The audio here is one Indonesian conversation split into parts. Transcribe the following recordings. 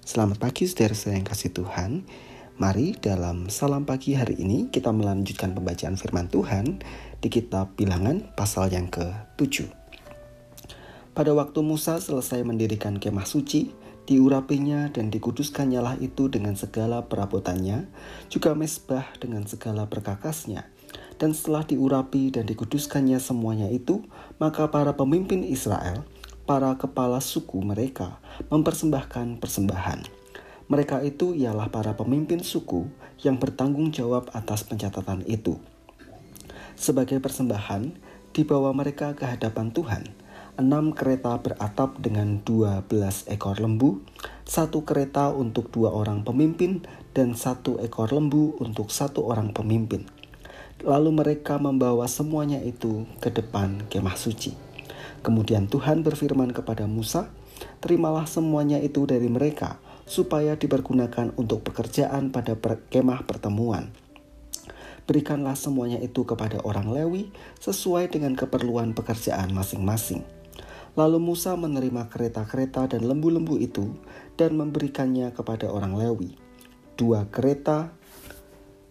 Selamat pagi saudara-saudara yang kasih Tuhan. Mari dalam salam pagi hari ini kita melanjutkan pembacaan firman Tuhan di kitab Bilangan pasal yang ke-7. Pada waktu Musa selesai mendirikan kemah suci, diurapinya dan dikuduskannya lah itu dengan segala perabotannya, juga mezbah dengan segala perkakasnya. Dan setelah diurapi dan dikuduskannya semuanya itu, maka para pemimpin Israel, para kepala suku mereka, mempersembahkan persembahan. Mereka itu ialah para pemimpin suku yang bertanggung jawab atas pencatatan itu. Sebagai persembahan, dibawa mereka ke hadapan Tuhan 6 kereta beratap dengan 12 ekor lembu, 1 kereta untuk 2 orang pemimpin, dan 1 ekor lembu untuk 1 orang pemimpin. Lalu mereka membawa semuanya itu ke depan kemah suci. Kemudian Tuhan berfirman kepada Musa, "Terimalah semuanya itu dari mereka, supaya dipergunakan untuk pekerjaan pada kemah pertemuan. Berikanlah semuanya itu kepada orang Lewi sesuai dengan keperluan pekerjaan masing-masing." Lalu Musa menerima kereta-kereta dan lembu-lembu itu dan memberikannya kepada orang Lewi. 2 kereta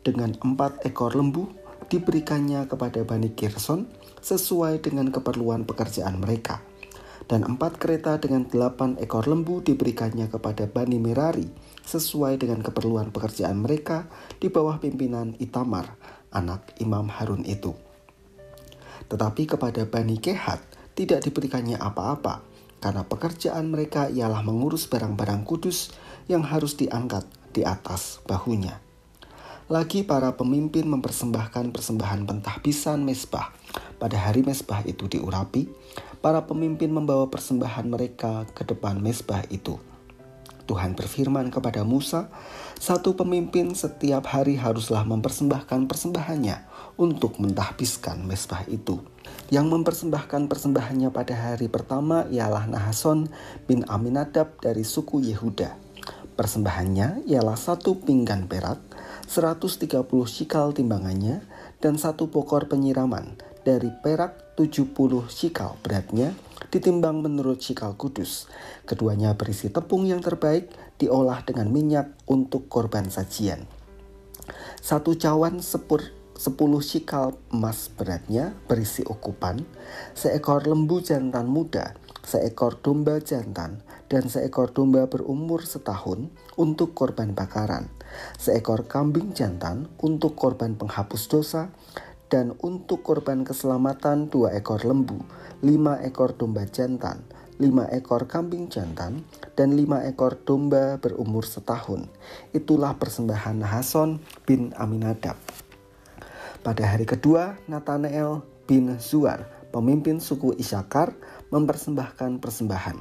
dengan 4 ekor lembu diberikannya kepada Bani Gerson sesuai dengan keperluan pekerjaan mereka. Dan 4 kereta dengan 8 ekor lembu diberikannya kepada Bani Merari sesuai dengan keperluan pekerjaan mereka di bawah pimpinan Itamar, anak Imam Harun itu. Tetapi kepada Bani Kehat tidak diberikannya apa-apa, karena pekerjaan mereka ialah mengurus barang-barang kudus yang harus diangkat di atas bahunya. Lagi para pemimpin mempersembahkan persembahan pentahbisan mezbah. Pada hari mezbah itu diurapi, para pemimpin membawa persembahan mereka ke depan mezbah itu. Tuhan berfirman kepada Musa, 1 pemimpin setiap hari haruslah mempersembahkan persembahannya untuk mentahbiskan mezbah itu. Yang mempersembahkan persembahannya pada hari pertama ialah Nahason bin Aminadab dari suku Yehuda. Persembahannya ialah 1 pinggan perak, 130 shikal timbangannya, dan 1 pokor penyiraman dari perak 70 shikal beratnya, ditimbang menurut shikal kudus. Keduanya berisi tepung yang terbaik, diolah dengan minyak untuk korban sajian. 1 cawan 10 shikal emas beratnya berisi ukupan, 1 ekor lembu jantan muda, 1 ekor domba jantan, dan 1 ekor domba berumur setahun untuk korban bakaran, 1 ekor kambing jantan untuk korban penghapus dosa, dan untuk korban keselamatan 2 ekor lembu, 5 ekor domba jantan, 5 ekor kambing jantan, dan 5 ekor domba berumur setahun. Itulah persembahan Nahason bin Aminadab. Pada hari kedua, Nathanael bin Zuar, pemimpin suku Isakar, mempersembahkan persembahan.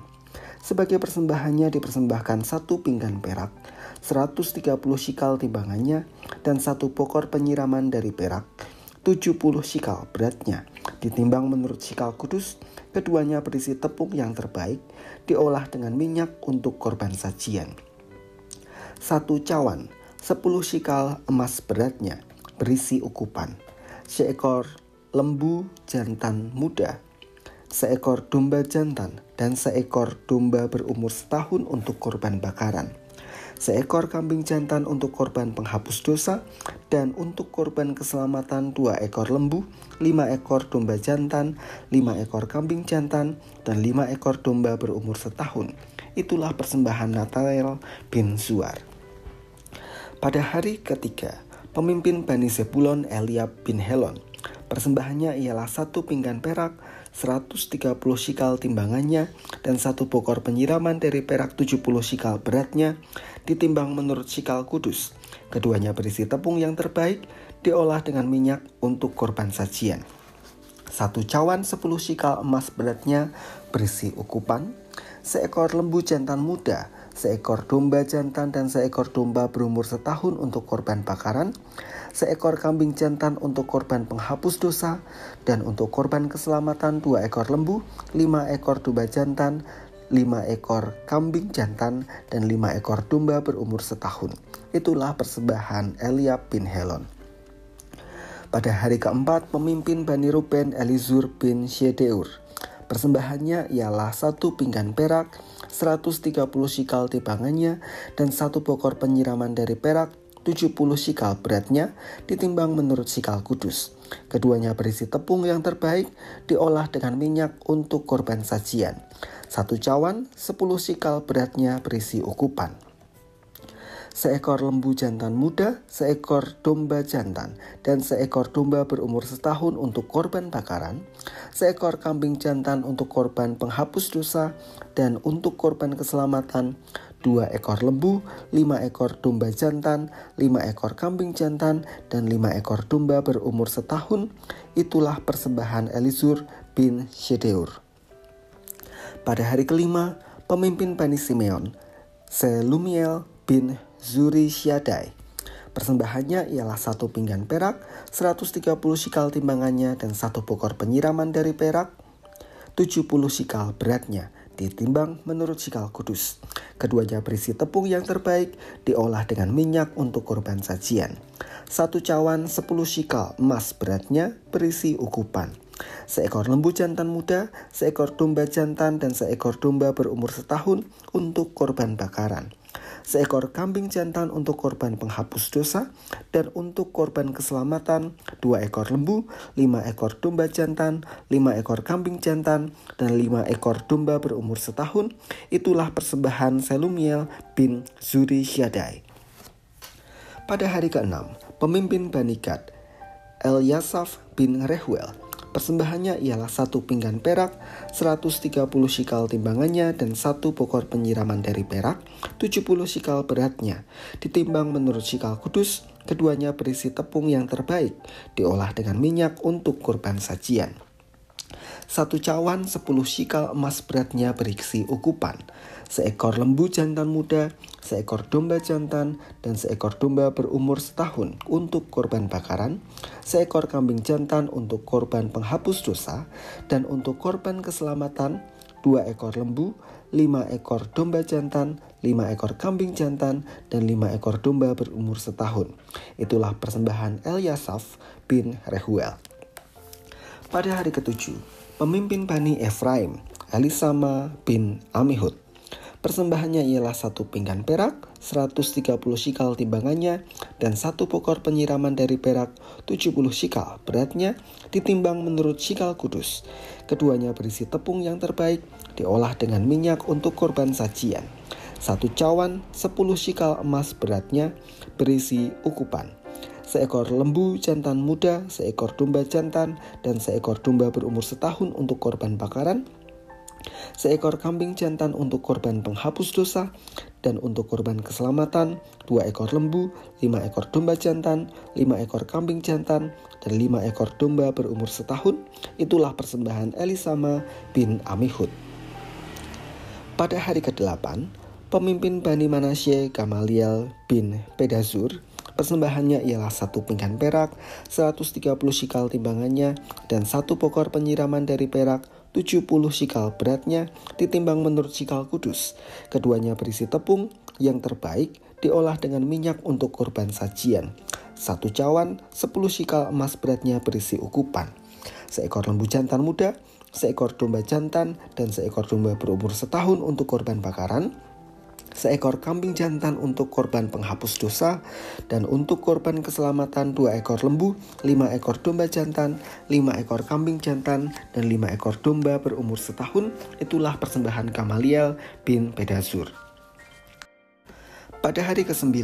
Sebagai persembahannya dipersembahkan 1 pinggan perak, 130 shikal timbangannya, dan 1 pokor penyiraman dari perak, 70 shikal beratnya, ditimbang menurut shikal kudus. Keduanya berisi tepung yang terbaik, diolah dengan minyak untuk korban sajian. 1 cawan 10 shikal emas beratnya, berisi ukupan, 1 ekor lembu jantan muda, 1 ekor domba jantan, dan 1 ekor domba berumur setahun untuk korban bakaran, 1 ekor kambing jantan untuk korban penghapus dosa, dan untuk korban keselamatan 2 ekor lembu, 5 ekor domba jantan, 5 ekor kambing jantan, dan 5 ekor domba berumur setahun. Itulah persembahan Nathanael bin Zuar. Pada hari ketiga, pemimpin Bani Zebulon Eliab bin Helon. Persembahannya ialah 1 pinggan perak, 130 shikal timbangannya, dan 1 pokor penyiraman dari perak 70 shikal beratnya, ditimbang menurut shikal kudus. Keduanya berisi tepung yang terbaik, diolah dengan minyak untuk korban sajian. 1 cawan 10 shikal emas beratnya berisi ukupan, 1 ekor lembu jantan muda, 1 ekor domba jantan, dan 1 ekor domba berumur setahun untuk korban bakaran, 1 ekor kambing jantan untuk korban penghapus dosa, dan untuk korban keselamatan 2 ekor lembu, 5 ekor domba jantan, 5 ekor kambing jantan, dan 5 ekor domba berumur setahun. Itulah persembahan Eliab bin Helon. Pada hari keempat, pemimpin Bani Ruben Elizur bin Shedeur. Persembahannya ialah 1 pinggan perak, 130 shikal timbangannya, dan 1 bokor penyiraman dari perak 70 shikal beratnya, ditimbang menurut shikal kudus. Keduanya berisi tepung yang terbaik, diolah dengan minyak untuk korban sajian. 1 cawan 10 shikal beratnya berisi ukupan. Seekor lembu jantan muda, seekor domba jantan, dan seekor domba berumur setahun untuk korban bakaran, seekor kambing jantan untuk korban penghapus dosa, dan untuk korban keselamatan, 2 ekor lembu, 5 ekor domba jantan, 5 ekor kambing jantan, dan 5 ekor domba berumur setahun. Itulah persembahan Elizur bin Shedeur. Pada hari kelima, pemimpin Bani Simeon, Selumiel bin Zurishaddai. Persembahannya ialah 1 pinggan perak, 130 shikal timbangannya, dan 1 bokor penyiraman dari perak, 70 shikal beratnya, ditimbang menurut shikal kudus. Keduanya berisi tepung yang terbaik, diolah dengan minyak untuk korban sajian. 1 cawan 10 shikal emas beratnya, berisi ukupan. Seekor lembu jantan muda, seekor domba jantan, dan seekor domba berumur setahun untuk korban bakaran. Seekor kambing jantan untuk korban penghapus dosa, dan untuk korban keselamatan 2 ekor lembu, 5 ekor domba jantan, 5 ekor kambing jantan, dan 5 ekor domba berumur setahun. Itulah persembahan Selumiel bin Zurishaddai. Pada hari ke-6, pemimpin Bani Gad, Eliasaf bin Rehuel. Persembahannya ialah 1 pinggan perak, 130 shikal timbangannya, dan 1 bokor penyiraman dari perak, 70 shikal beratnya, ditimbang menurut shikal kudus. Keduanya berisi tepung yang terbaik, diolah dengan minyak untuk korban sajian. 1 cawan 10 shikal emas beratnya berisi ukupan. Seekor lembu jantan muda, seekor domba jantan, dan seekor domba berumur setahun untuk korban bakaran, seekor kambing jantan untuk korban penghapus dosa, dan untuk korban keselamatan 2 ekor lembu, 5 ekor domba jantan, 5 ekor kambing jantan, dan 5 ekor domba berumur setahun. Itulah persembahan Eliasaf bin Rehuel. Pada hari ke-7, pemimpin Bani Efraim, Elisama bin Amihud. Persembahannya ialah 1 pinggan perak, 130 shikal timbangannya, dan 1 bokor penyiraman dari perak, 70 shikal beratnya, ditimbang menurut shikal kudus. Keduanya berisi tepung yang terbaik, diolah dengan minyak untuk korban sajian. 1 cawan 10 shikal emas beratnya, berisi ukupan. Seekor lembu jantan muda, seekor domba jantan, dan seekor domba berumur setahun untuk korban bakaran, seekor kambing jantan untuk korban penghapus dosa, dan untuk korban keselamatan 2 ekor lembu, 5 ekor domba jantan, 5 ekor kambing jantan, dan 5 ekor domba berumur setahun. Itulah persembahan Elisama bin Amihud. Pada hari ke-8, pemimpin Bani Manasye, Gamaliel bin Pedazur. Persembahannya ialah 1 pinggan perak, 130 shikal timbangannya, dan 1 bokor penyiraman dari perak, 70 shikal beratnya, ditimbang menurut shikal kudus. Keduanya berisi tepung yang terbaik, diolah dengan minyak untuk korban sajian. 1 cawan 10 shikal emas beratnya berisi ukupan. Seekor lembu jantan muda, seekor domba jantan, dan seekor domba berumur setahun untuk korban bakaran, seekor kambing jantan untuk korban penghapus dosa, dan untuk korban keselamatan 2 ekor lembu, 5 ekor domba jantan, 5 ekor kambing jantan, dan 5 ekor domba berumur setahun. Itulah persembahan Gamaliel bin Pedazur. Pada hari ke-9,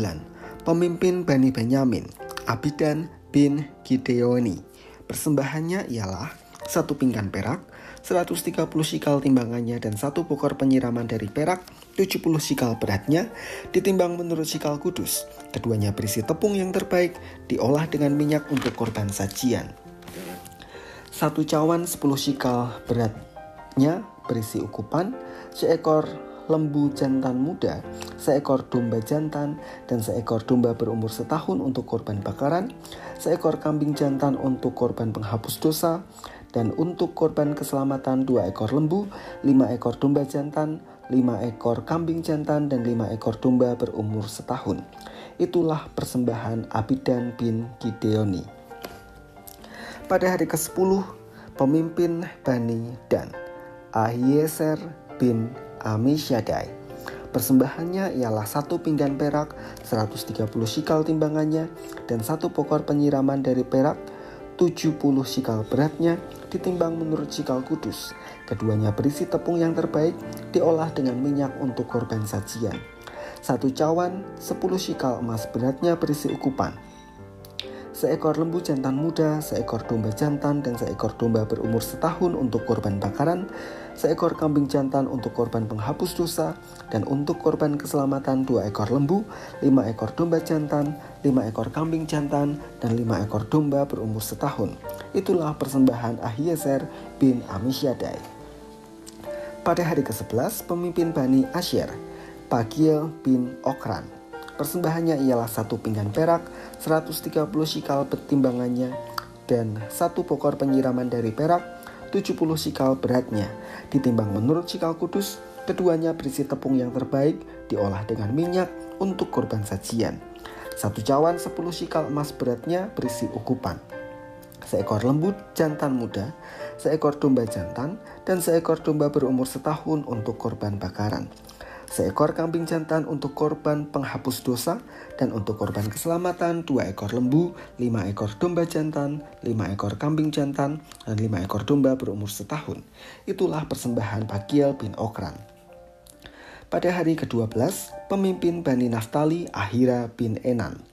pemimpin Bani Benyamin, Abidan bin Gideoni. Persembahannya ialah 1 pinggan perak, 130 shikal timbangannya, dan 1 bokor penyiraman dari perak, 70 shikal beratnya, ditimbang menurut shikal kudus. Keduanya berisi tepung yang terbaik, diolah dengan minyak untuk korban sajian. 1 cawan 10 shikal beratnya berisi ukupan, seekor lembu jantan muda, seekor domba jantan, dan seekor domba berumur setahun untuk korban bakaran, seekor kambing jantan untuk korban penghapus dosa, dan untuk korban keselamatan 2 ekor lembu, 5 ekor domba jantan, 5 ekor kambing jantan, dan 5 ekor domba berumur setahun. Itulah persembahan Abidan bin Gideoni. Pada hari ke-10, pemimpin Bani Dan, Ahiezer bin Ammishaddai. Persembahannya ialah 1 pinggan perak, 130 shikal timbangannya, dan 1 pokor penyiraman dari perak, 70 shikal beratnya, ditimbang menurut shikal kudus. Keduanya berisi tepung yang terbaik, diolah dengan minyak untuk korban sajian. 1 cawan, 10 shikal emas beratnya berisi ukupan. Seekor lembu jantan muda, seekor domba jantan, dan seekor domba berumur setahun untuk korban bakaran, seekor kambing jantan untuk korban penghapus dosa, dan untuk korban keselamatan 2 ekor lembu, 5 ekor domba jantan, 5 ekor kambing jantan, dan 5 ekor domba berumur setahun. Itulah persembahan Ahiezer bin Ammishaddai. Pada hari ke-11, pemimpin Bani Asher, Pagiel bin Okran. Persembahannya ialah 1 pinggan perak, 130 shikal timbangannya, dan 1 pokor penyiraman dari perak, 70 shikal beratnya, ditimbang menurut shikal kudus. Keduanya berisi tepung yang terbaik, diolah dengan minyak untuk korban sajian. 1 cawan 10 shikal emas beratnya berisi ukupan. Seekor lembu jantan muda, seekor domba jantan, dan seekor domba berumur setahun untuk korban bakaran. Seekor kambing jantan untuk korban penghapus dosa, dan untuk korban keselamatan 2 ekor lembu, 5 ekor domba jantan, 5 ekor kambing jantan, dan 5 ekor domba berumur setahun. Itulah persembahan Pagiel bin Okran. Pada hari ke-12, pemimpin Bani Naftali, Ahira bin Enan.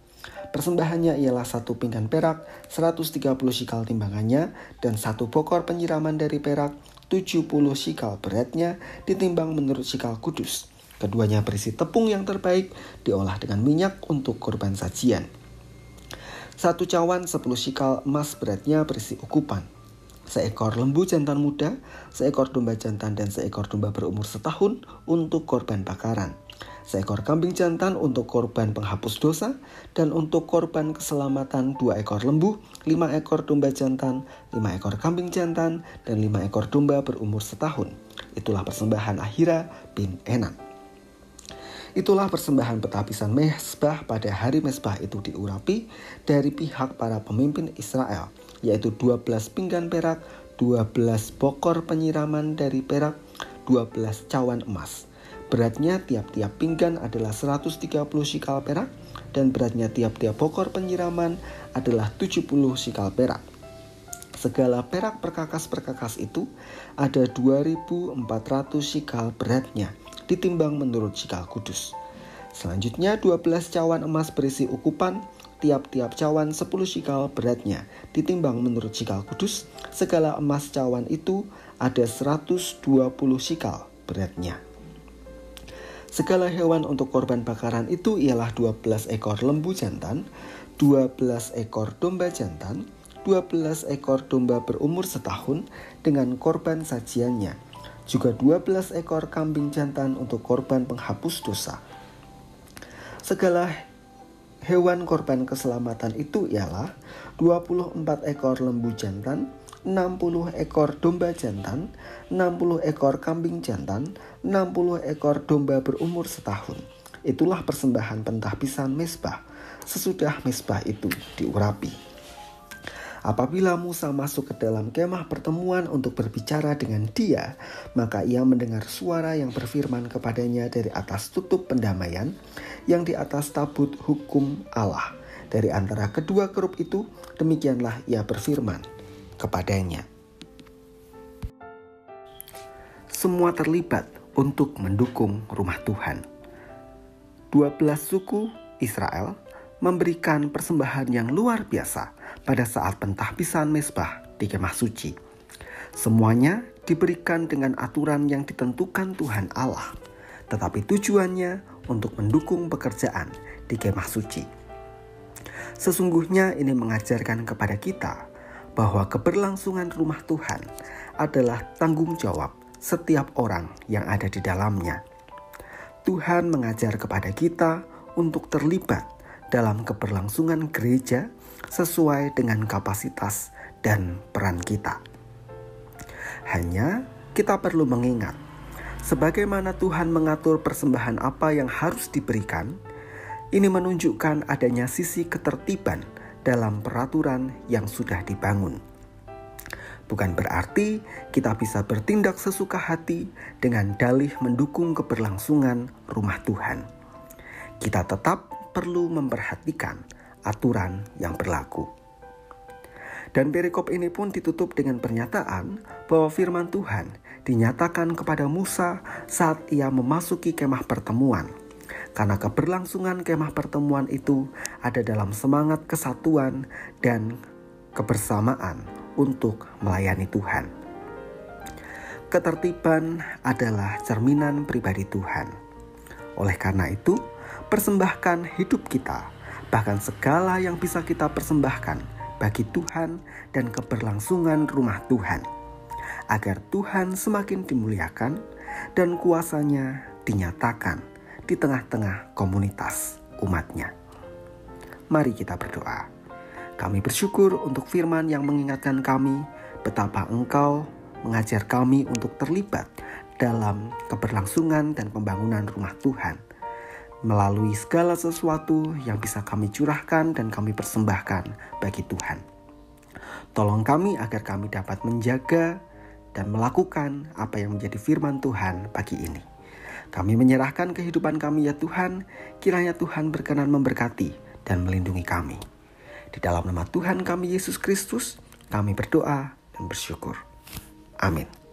Persembahannya ialah 1 pinggan perak, 130 shikal timbangannya, dan 1 pokor penyiraman dari perak, 70 shikal beratnya, ditimbang menurut shikal kudus. Keduanya berisi tepung yang terbaik, diolah dengan minyak untuk korban sajian. 1 cawan 10 shikal emas beratnya berisi ukupan. Seekor lembu jantan muda, seekor domba jantan, dan seekor domba berumur setahun untuk korban bakaran. Seekor kambing jantan untuk korban penghapus dosa, dan untuk korban keselamatan 2 ekor lembu, 5 ekor domba jantan, 5 ekor kambing jantan, dan 5 ekor domba berumur setahun. Itulah persembahan Ahira bin Enan. Itulah persembahan petapisan mezbah pada hari mezbah itu diurapi dari pihak para pemimpin Israel, yaitu 12 pinggan perak, 12 pokor penyiraman dari perak, 12 cawan emas. Beratnya tiap-tiap pinggan adalah 130 shikal perak, dan beratnya tiap-tiap pokor penyiraman adalah 70 shikal perak. Segala perak perkakas-perkakas itu ada 2.400 shikal beratnya, ditimbang menurut shikal kudus. Selanjutnya 12 cawan emas berisi ukupan, tiap-tiap cawan 10 shikal beratnya, ditimbang menurut shikal kudus. Segala emas cawan itu ada 120 shikal beratnya. Segala hewan untuk korban bakaran itu ialah 12 ekor lembu jantan, 12 ekor domba jantan, 12 ekor domba berumur setahun dengan korban sajiannya, juga 12 ekor kambing jantan untuk korban penghapus dosa. Segala hewan korban keselamatan itu ialah 24 ekor lembu jantan, 60 ekor domba jantan, 60 ekor kambing jantan, 60 ekor domba berumur setahun. Itulah persembahan pentahbisan mezbah sesudah mezbah itu diurapi. Apabila Musa masuk ke dalam kemah pertemuan untuk berbicara dengan dia, maka ia mendengar suara yang berfirman kepadanya dari atas tutup pendamaian yang di atas tabut hukum Allah. Dari antara kedua kerub itu, demikianlah ia berfirman kepadanya. Semua terlibat untuk mendukung rumah Tuhan. 12 suku Israel memberikan persembahan yang luar biasa pada saat pentahbisan mezbah di kemah suci. Semuanya diberikan dengan aturan yang ditentukan Tuhan Allah, tetapi tujuannya untuk mendukung pekerjaan di kemah suci. Sesungguhnya ini mengajarkan kepada kita bahwa keberlangsungan rumah Tuhan adalah tanggung jawab setiap orang yang ada di dalamnya. Tuhan mengajar kepada kita untuk terlibat dalam keberlangsungan gereja sesuai dengan kapasitas dan peran kita. Hanya kita perlu mengingat, sebagaimana Tuhan mengatur persembahan apa yang harus diberikan, ini menunjukkan adanya sisi ketertiban dalam peraturan yang sudah dibangun. Bukan berarti kita bisa bertindak sesuka hati dengan dalih mendukung keberlangsungan rumah Tuhan. Kita tetap perlu memperhatikan aturan yang berlaku. Dan perikop ini pun ditutup dengan pernyataan bahwa firman Tuhan dinyatakan kepada Musa saat ia memasuki kemah pertemuan. Karena keberlangsungan kemah pertemuan itu ada dalam semangat kesatuan dan kebersamaan untuk melayani Tuhan. Ketertiban adalah cerminan pribadi Tuhan. Oleh karena itu, persembahkan hidup kita, bahkan segala yang bisa kita persembahkan bagi Tuhan dan keberlangsungan rumah Tuhan, agar Tuhan semakin dimuliakan dan kuasanya dinyatakan di tengah-tengah komunitas umatnya. Mari kita berdoa. Kami bersyukur untuk firman yang mengingatkan kami betapa Engkau mengajar kami untuk terlibat dalam keberlangsungan dan pembangunan rumah Tuhan, melalui segala sesuatu yang bisa kami curahkan dan kami persembahkan bagi Tuhan. Tolong kami agar kami dapat menjaga dan melakukan apa yang menjadi firman Tuhan pagi ini. Kami menyerahkan kehidupan kami ya Tuhan, kiranya Tuhan berkenan memberkati dan melindungi kami. Di dalam nama Tuhan kami Yesus Kristus, kami berdoa dan bersyukur. Amin.